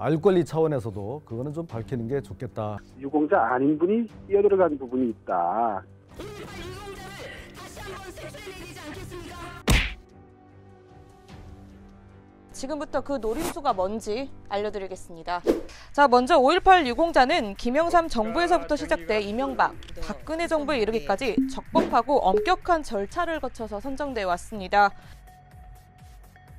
알 권리 차원에서도 그거는 좀 밝히는 게 좋겠다. 유공자 아닌 분이 뛰어들어간 부분이 있다. 지금부터 그 노림수가 뭔지 알려드리겠습니다. 자, 먼저 5.18 유공자는 김영삼 정부에서부터 시작돼 이명박, 박근혜 정부에 이르기까지 적법하고 엄격한 절차를 거쳐서 선정돼 왔습니다.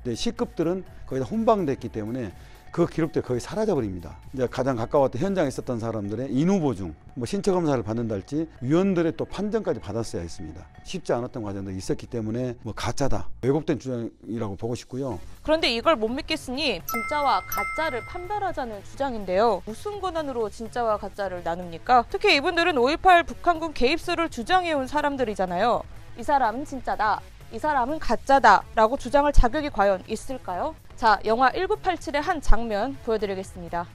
네, C급들은 거의 다 훈방됐기 때문에 그 기록들이 거의 사라져버립니다. 이제 가장 가까웠던 현장에 있었던 사람들의 인후보증, 신체 검사를 받는달지 위원들의 또 판정까지 받았어야 했습니다. 쉽지 않았던 과정들이 있었기 때문에 가짜다, 왜곡된 주장이라고 보고 싶고요. 그런데 이걸 못 믿겠으니 진짜와 가짜를 판별하자는 주장인데요. 무슨 권한으로 진짜와 가짜를 나눕니까? 특히 이분들은 5.18 북한군 개입설을 주장해온 사람들이잖아요. 이 사람은 진짜다, 이 사람은 가짜다 라고 주장할 자격이 과연 있을까요? 자, 영화 1987의 한 장면 보여드리겠습니다.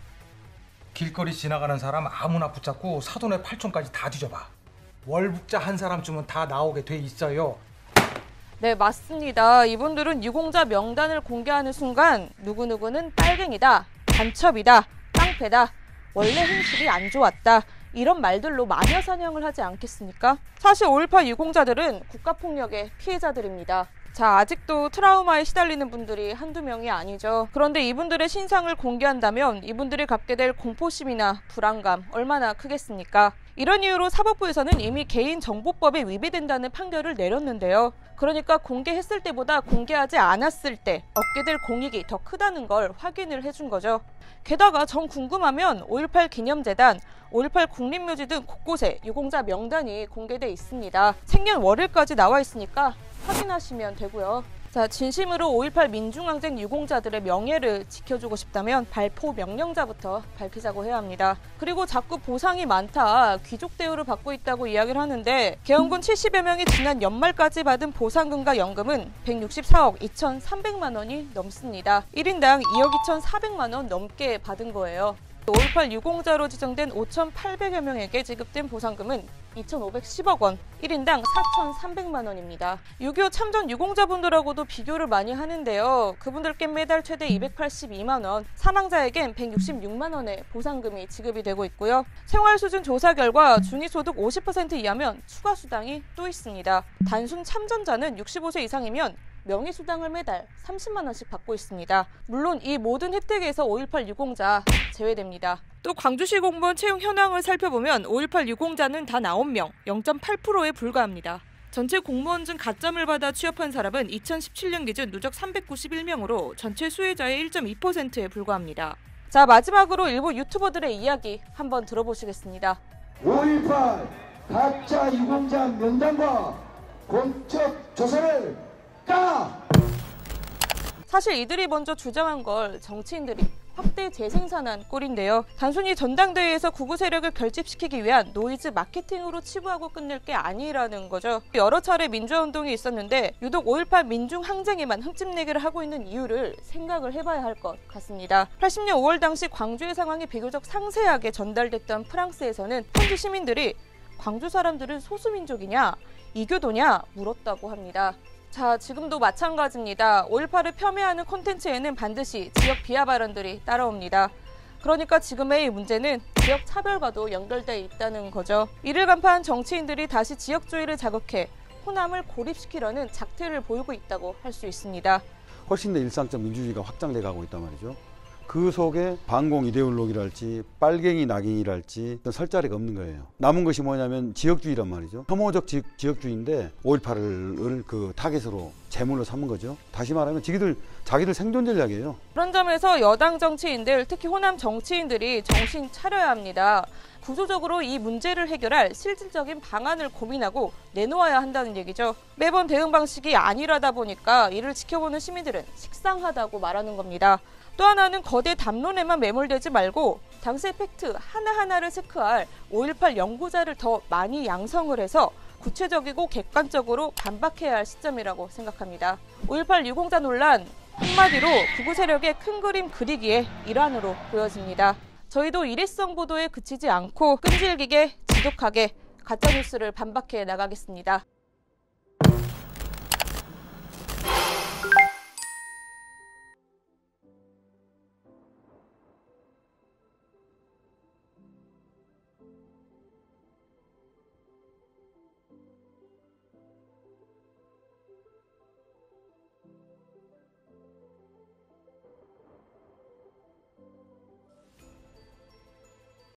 길거리 지나가는 사람 아무나 붙잡고 사돈의 팔촌까지 다 뒤져봐. 월북자 한 사람쯤은 다 나오게 돼 있어요. 네, 맞습니다. 이분들은 유공자 명단을 공개하는 순간 누구누구는 빨갱이다, 간첩이다, 깡패다, 원래 행실이 안 좋았다, 이런 말들로 마녀 사냥을 하지 않겠습니까? 사실 5.18 유공자들은 국가폭력의 피해자들입니다. 자, 아직도 트라우마에 시달리는 분들이 한두 명이 아니죠. 그런데 이분들의 신상을 공개한다면 이분들이 갖게 될 공포심이나 불안감 얼마나 크겠습니까? 이런 이유로 사법부에서는 이미 개인정보법에 위배된다는 판결을 내렸는데요. 그러니까 공개했을 때보다 공개하지 않았을 때 얻게 될 공익이 더 크다는 걸 확인을 해준 거죠. 게다가 정 궁금하면 5.18 기념재단, 5.18 국립묘지 등 곳곳에 유공자 명단이 공개돼 있습니다. 생년월일까지 나와 있으니까 확인하시면 되고요. 자, 진심으로 5.18 민중항쟁 유공자들의 명예를 지켜주고 싶다면 발포 명령자부터 밝히자고 해야 합니다. 그리고 자꾸 보상이 많다, 귀족 대우를 받고 있다고 이야기를 하는데 계엄군 70여 명이 지난 연말까지 받은 보상금과 연금은 164억 2,300만 원이 넘습니다. 1인당 2억 2,400만 원 넘게 받은 거예요. 5.18 유공자로 지정된 5,800여 명에게 지급된 보상금은 2,510억 원, 1인당 4,300만 원입니다. 6.25 참전 유공자분들하고도 비교를 많이 하는데요. 그분들께 매달 최대 282만 원, 사망자에겐 166만 원의 보상금이 지급이 되고 있고요. 생활수준 조사 결과 중위소득 50% 이하면 추가 수당이 또 있습니다. 단순 참전자는 65세 이상이면 명의수당을 매달 30만 원씩 받고 있습니다. 물론 이 모든 혜택에서 5.18 유공자 제외됩니다. 또 광주시 공무원 채용 현황을 살펴보면 5.18 유공자는 단 9명, 0.8%에 불과합니다. 전체 공무원 중 가점을 받아 취업한 사람은 2017년 기준 누적 391명으로 전체 수혜자의 1.2%에 불과합니다. 자, 마지막으로 일부 유튜버들의 이야기 한번 들어보시겠습니다. 5.18 가짜 유공자 명단과 공적 조사를 사실 이들이 먼저 주장한 걸 정치인들이 확대 재생산한 꼴인데요. 단순히 전당대회에서 구구 세력을 결집시키기 위한 노이즈 마케팅으로 치부하고 끝낼 게 아니라는 거죠. 여러 차례 민주화운동이 있었는데 유독 5.18 민중항쟁에만 흠집내기를 하고 있는 이유를 생각을 해봐야 할 것 같습니다. 80년 5월 당시 광주의 상황이 비교적 상세하게 전달됐던 프랑스에서는 현지 시민들이 광주 사람들은 소수민족이냐, 이교도냐 물었다고 합니다. 자, 지금도 마찬가지입니다. 5.18을 폄훼하는 콘텐츠에는 반드시 지역 비하 발언들이 따라옵니다. 그러니까 지금의 이 문제는 지역 차별과도 연결돼 있다는 거죠. 이를 간파한 정치인들이 다시 지역주의를 자극해 호남을 고립시키려는 작태를 보이고 있다고 할 수 있습니다. 훨씬 더 일상적 민주주의가 확장돼 가고 있단 말이죠. 그 속에 반공 이데올로기랄지 빨갱이 낙인이랄지 설 자리가 없는 거예요. 남은 것이 뭐냐면 지역주의란 말이죠. 혐오적 지역주의인데 5.18을 그 타겟으로 제물로 삼은 거죠. 다시 말하면 자기들 생존 전략이에요. 그런 점에서 여당 정치인들, 특히 호남 정치인들이 정신 차려야 합니다. 구조적으로 이 문제를 해결할 실질적인 방안을 고민하고 내놓아야 한다는 얘기죠. 매번 대응 방식이 안일하다 보니까 이를 지켜보는 시민들은 식상하다고 말하는 겁니다. 또 하나는 거대 담론에만 매몰되지 말고 당시의 팩트 하나하나를 체크할 5.18 연구자를 더 많이 양성을 해서 구체적이고 객관적으로 반박해야 할 시점이라고 생각합니다. 5.18 유공자 논란, 한마디로 구구 세력의 큰 그림 그리기의 일환으로 보여집니다. 저희도 일회성 보도에 그치지 않고 끈질기게 지독하게 가짜뉴스를 반박해 나가겠습니다.